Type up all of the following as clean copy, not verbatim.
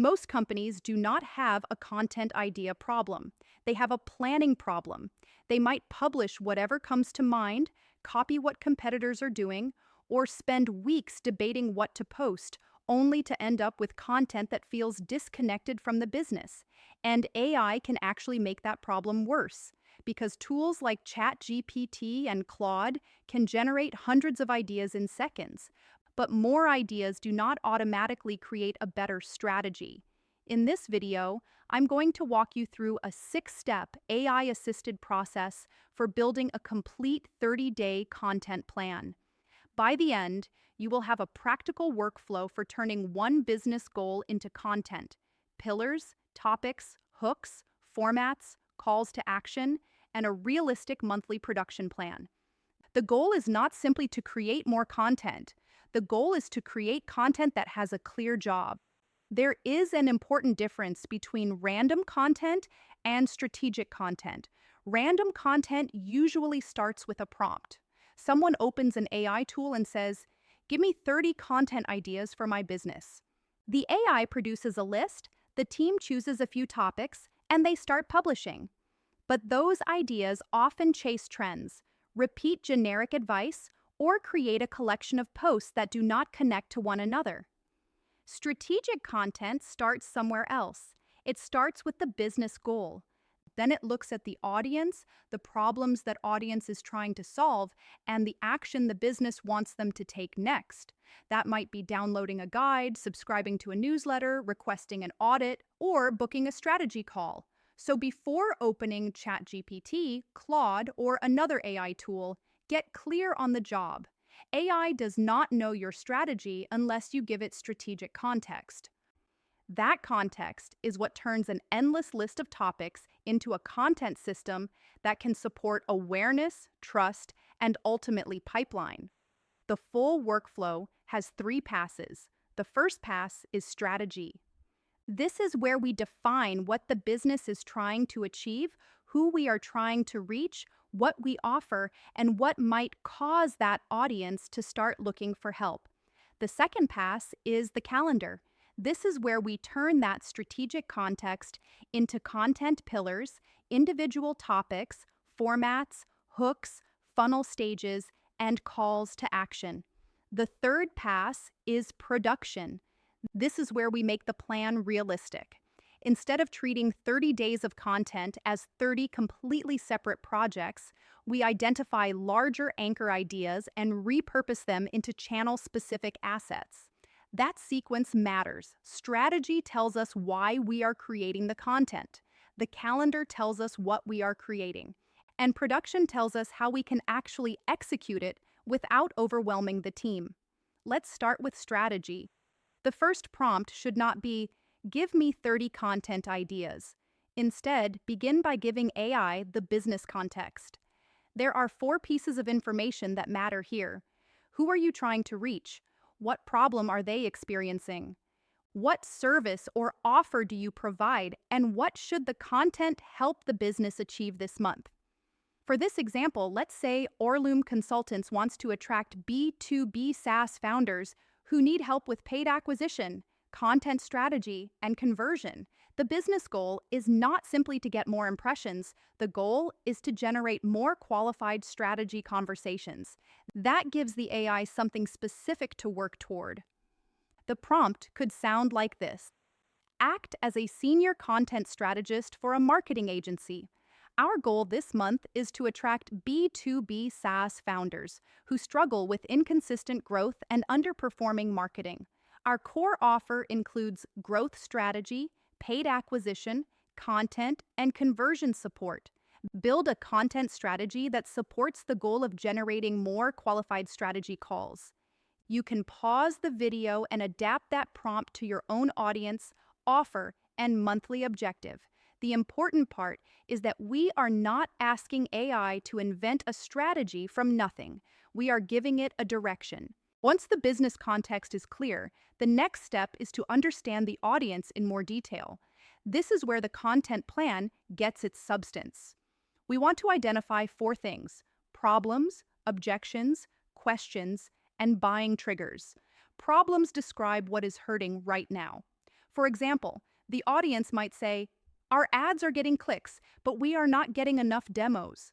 Most companies do not have a content idea problem. They have a planning problem. They might publish whatever comes to mind, copy what competitors are doing, or spend weeks debating what to post, only to end up with content that feels disconnected from the business. And AI can actually make that problem worse, because tools like ChatGPT and Claude can generate hundreds of ideas in seconds. But more ideas do not automatically create a better strategy. In this video, I'm going to walk you through a 6-step AI-assisted process for building a complete 30-day content plan. By the end, you will have a practical workflow for turning one business goal into content: pillars, topics, hooks, formats, calls to action, and a realistic monthly production plan. The goal is not simply to create more content. The goal is to create content that has a clear job. There is an important difference between random content and strategic content. Random content usually starts with a prompt. Someone opens an AI tool and says, "Give me 30 content ideas for my business." The AI produces a list, the team chooses a few topics, and they start publishing. But those ideas often chase trends, repeat generic advice, or create a collection of posts that do not connect to one another. Strategic content starts somewhere else. It starts with the business goal. Then it looks at the audience, the problems that audience is trying to solve, and the action the business wants them to take next. That might be downloading a guide, subscribing to a newsletter, requesting an audit, or booking a strategy call. So before opening ChatGPT, Claude, or another AI tool, get clear on the job. AI does not know your strategy unless you give it strategic context. That context is what turns an endless list of topics into a content system that can support awareness, trust, and ultimately pipeline. The full workflow has 3 passes. The first pass is strategy. This is where we define what the business is trying to achieve, who we are trying to reach, what we offer, and what might cause that audience to start looking for help. The second pass is the calendar. This is where we turn that strategic context into content pillars, individual topics, formats, hooks, funnel stages, and calls to action. The third pass is production. This is where we make the plan realistic. Instead of treating 30 days of content as 30 completely separate projects, we identify larger anchor ideas and repurpose them into channel-specific assets. That sequence matters. Strategy tells us why we are creating the content. The calendar tells us what we are creating. And production tells us how we can actually execute it without overwhelming the team. Let's start with strategy. The first prompt should not be, "Give me 30 content ideas." Instead, begin by giving AI the business context. There are 4 pieces of information that matter here. Who are you trying to reach? What problem are they experiencing? What service or offer do you provide? And what should the content help the business achieve this month? For this example, let's say Aurlume Consultants wants to attract B2B SaaS founders who need help with paid acquisition, content strategy, and conversion. The business goal is not simply to get more impressions. The goal is to generate more qualified strategy conversations. That gives the AI something specific to work toward. The prompt could sound like this: "Act as a senior content strategist for a marketing agency. Our goal this month is to attract B2B SaaS founders who struggle with inconsistent growth and underperforming marketing. Our core offer includes growth strategy, paid acquisition, content, and conversion support. Build a content strategy that supports the goal of generating more qualified strategy calls." You can pause the video and adapt that prompt to your own audience, offer, and monthly objective. The important part is that we are not asking AI to invent a strategy from nothing. We are giving it a direction. Once the business context is clear, the next step is to understand the audience in more detail. This is where the content plan gets its substance. We want to identify 4 things: problems, objections, questions, and buying triggers. Problems describe what is hurting right now. For example, the audience might say, "Our ads are getting clicks, but we are not getting enough demos."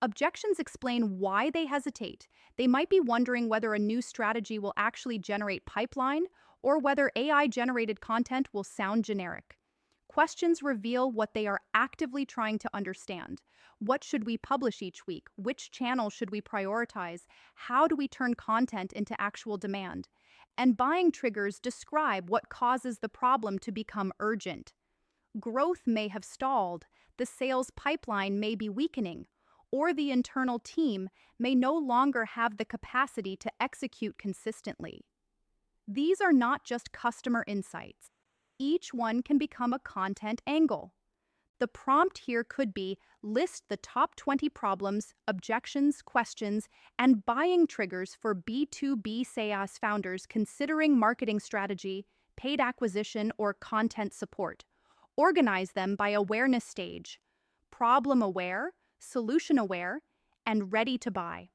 Objections explain why they hesitate. They might be wondering whether a new strategy will actually generate pipeline or whether AI generated content will sound generic. Questions reveal what they are actively trying to understand. What should we publish each week? Which channel should we prioritize? How do we turn content into actual demand? And buying triggers describe what causes the problem to become urgent. Growth may have stalled, the sales pipeline may be weakening, or the internal team may no longer have the capacity to execute consistently. These are not just customer insights. Each one can become a content angle. The prompt here could be list the top 20 problems, objections, questions, and buying triggers for B2B SaaS founders considering marketing strategy, paid acquisition, or content support. Organize them by awareness stage: problem aware, solution aware, and ready to buy.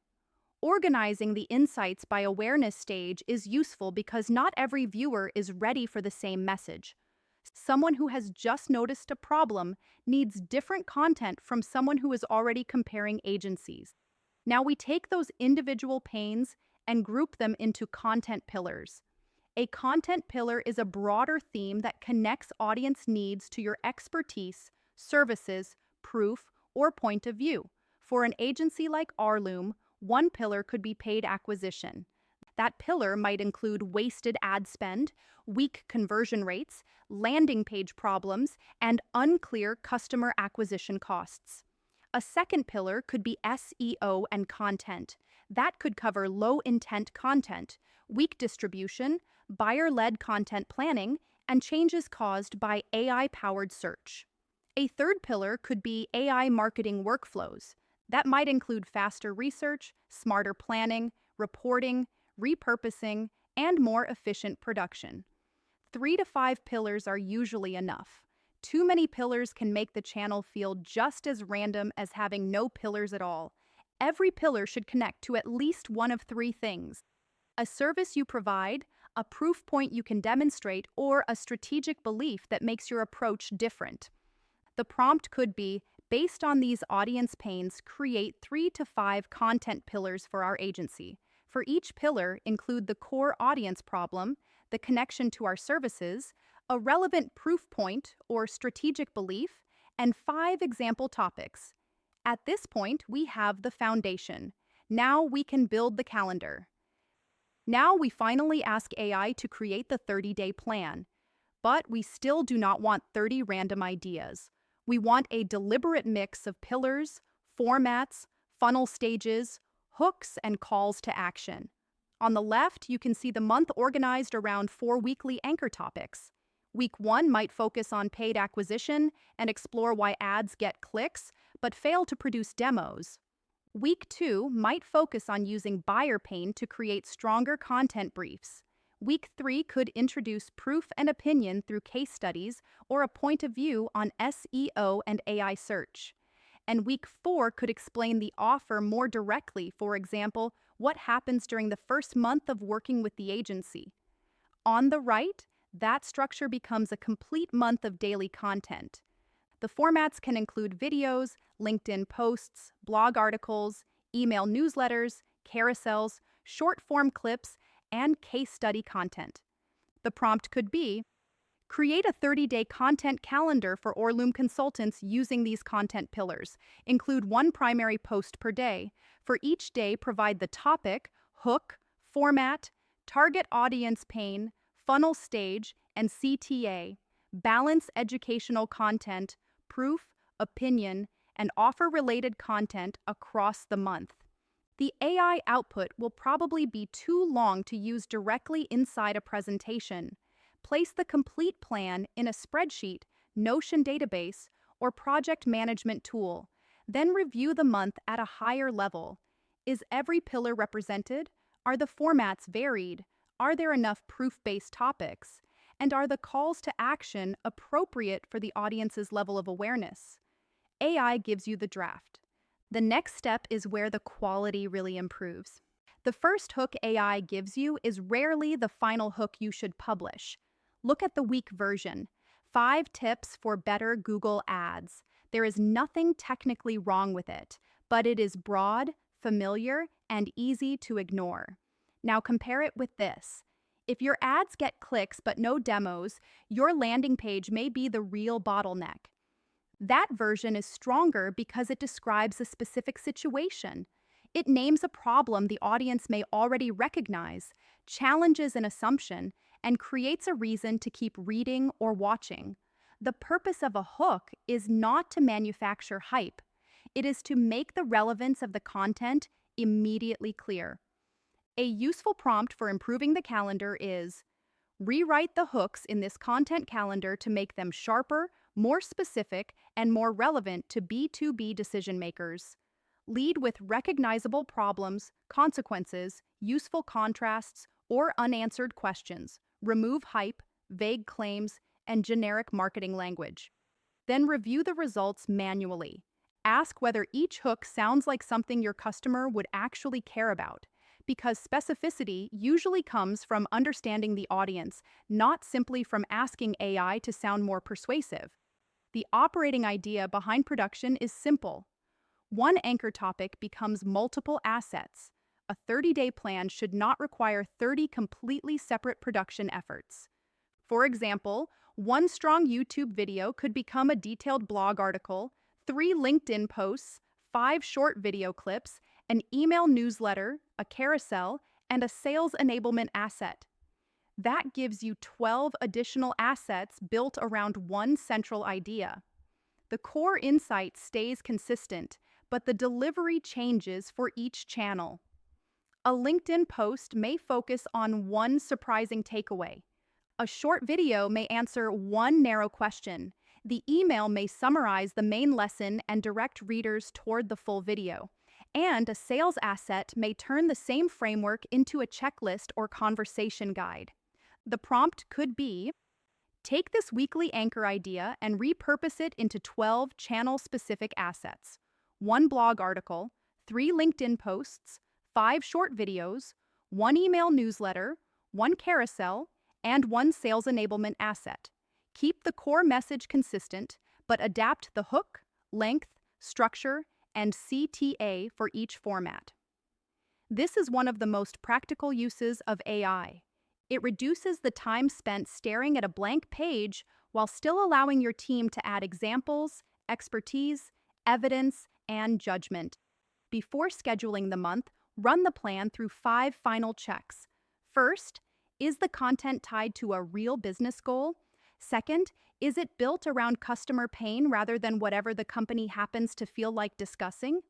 Organizing the insights by awareness stage is useful because not every viewer is ready for the same message. Someone who has just noticed a problem needs different content from someone who is already comparing agencies. Now we take those individual pains and group them into content pillars. A content pillar is a broader theme that connects audience needs to your expertise, services, proof, or point of view. For an agency like Aurlume, one pillar could be paid acquisition. That pillar might include wasted ad spend, weak conversion rates, landing page problems, and unclear customer acquisition costs. A second pillar could be SEO and content. That could cover low-intent content, weak distribution, buyer-led content planning, and changes caused by AI-powered search. A third pillar could be AI marketing workflows. That might include faster research, smarter planning, reporting, repurposing, and more efficient production. 3 to 5 pillars are usually enough. Too many pillars can make the channel feel just as random as having no pillars at all. Every pillar should connect to at least one of 3 things: a service you provide, a proof point you can demonstrate, or a strategic belief that makes your approach different. The prompt could be, based on these audience pains, create 3 to 5 content pillars for our agency. For each pillar, include the core audience problem, the connection to our services, a relevant proof point or strategic belief, and 5 example topics. At this point, we have the foundation. Now we can build the calendar. Now we finally ask AI to create the 30-day plan. But we still do not want 30 random ideas. We want a deliberate mix of pillars, formats, funnel stages, hooks, and calls to action. On the left, you can see the month organized around 4 weekly anchor topics. Week 1 might focus on paid acquisition and explore why ads get clicks but fail to produce demos. Week 2 might focus on using buyer pain to create stronger content briefs. Week 3 could introduce proof and opinion through case studies or a point of view on SEO and AI search. And Week 4 could explain the offer more directly, for example, what happens during the first month of working with the agency. On the right, that structure becomes a complete month of daily content. The formats can include videos, LinkedIn posts, blog articles, email newsletters, carousels, short-form clips, and case study content. The prompt could be, create a 30-day content calendar for Aurlume Consultants using these content pillars. Include 1 primary post per day. For each day, provide the topic, hook, format, target audience pain, funnel stage, and CTA. Balance educational content, proof, opinion, and offer-related content across the month. The AI output will probably be too long to use directly inside a presentation. Place the complete plan in a spreadsheet, Notion database, or project management tool. Then review the month at a higher level. Is every pillar represented? Are the formats varied? Are there enough proof-based topics? And are the calls to action appropriate for the audience's level of awareness? AI gives you the draft. The next step is where the quality really improves. The first hook AI gives you is rarely the final hook you should publish. Look at the week version. 5 tips for better Google Ads. There is nothing technically wrong with it, but it is broad, familiar, and easy to ignore. Now compare it with this. If your ads get clicks but no demos, your landing page may be the real bottleneck. That version is stronger because it describes a specific situation. It names a problem the audience may already recognize, challenges an assumption, and creates a reason to keep reading or watching. The purpose of a hook is not to manufacture hype. It is to make the relevance of the content immediately clear. A useful prompt for improving the calendar is: rewrite the hooks in this content calendar to make them sharper, more specific, and more relevant to B2B decision makers. Lead with recognizable problems, consequences, useful contrasts, or unanswered questions. Remove hype, vague claims, and generic marketing language. Then review the results manually. Ask whether each hook sounds like something your customer would actually care about, because specificity usually comes from understanding the audience, not simply from asking AI to sound more persuasive. The operating idea behind production is simple. One anchor topic becomes multiple assets. A 30-day plan should not require 30 completely separate production efforts. For example, one strong YouTube video could become a detailed blog article, 3 LinkedIn posts, 5 short video clips, an email newsletter, a carousel, and a sales enablement asset. That gives you 12 additional assets built around one central idea. The core insight stays consistent, but the delivery changes for each channel. A LinkedIn post may focus on one surprising takeaway. A short video may answer one narrow question. The email may summarize the main lesson and direct readers toward the full video. And a sales asset may turn the same framework into a checklist or conversation guide. The prompt could be: take this weekly anchor idea and repurpose it into 12 channel-specific assets. 1 blog article, 3 LinkedIn posts, 5 short videos, 1 email newsletter, 1 carousel, and 1 sales enablement asset. Keep the core message consistent, but adapt the hook, length, structure, and CTA for each format. This is one of the most practical uses of AI. It reduces the time spent staring at a blank page while still allowing your team to add examples, expertise, evidence, and judgment. Before scheduling the month, run the plan through 5 final checks. First, is the content tied to a real business goal? Second, is it built around customer pain rather than whatever the company happens to feel like discussing?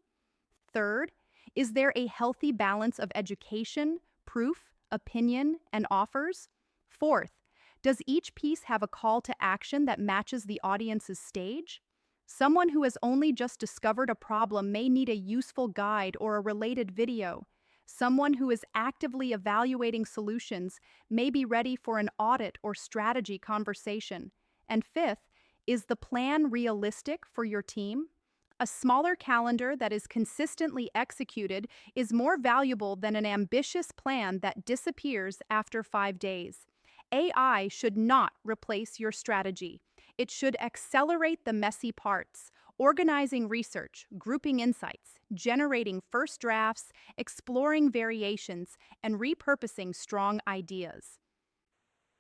Third, is there a healthy balance of education, proof, opinion, and offers? Fourth, does each piece have a call to action that matches the audience's stage? Someone who has only just discovered a problem may need a useful guide or a related video. Someone who is actively evaluating solutions may be ready for an audit or strategy conversation. And fifth, is the plan realistic for your team? A smaller calendar that is consistently executed is more valuable than an ambitious plan that disappears after 5 days. AI should not replace your strategy. It should accelerate the messy parts, organizing research, grouping insights, generating first drafts, exploring variations, and repurposing strong ideas.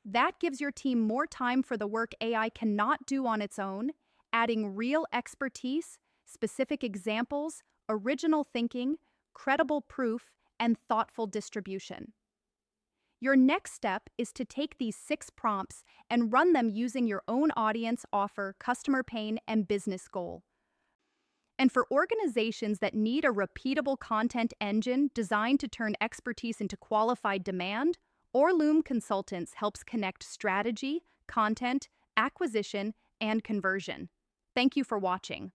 That gives your team more time for the work AI cannot do on its own, adding real expertise, specific examples, original thinking, credible proof, and thoughtful distribution. Your next step is to take these 6 prompts and run them using your own audience, offer, customer pain, and business goal. And for organizations that need a repeatable content engine designed to turn expertise into qualified demand, Aurlume Consultants helps connect strategy, content, acquisition, and conversion. Thank you for watching.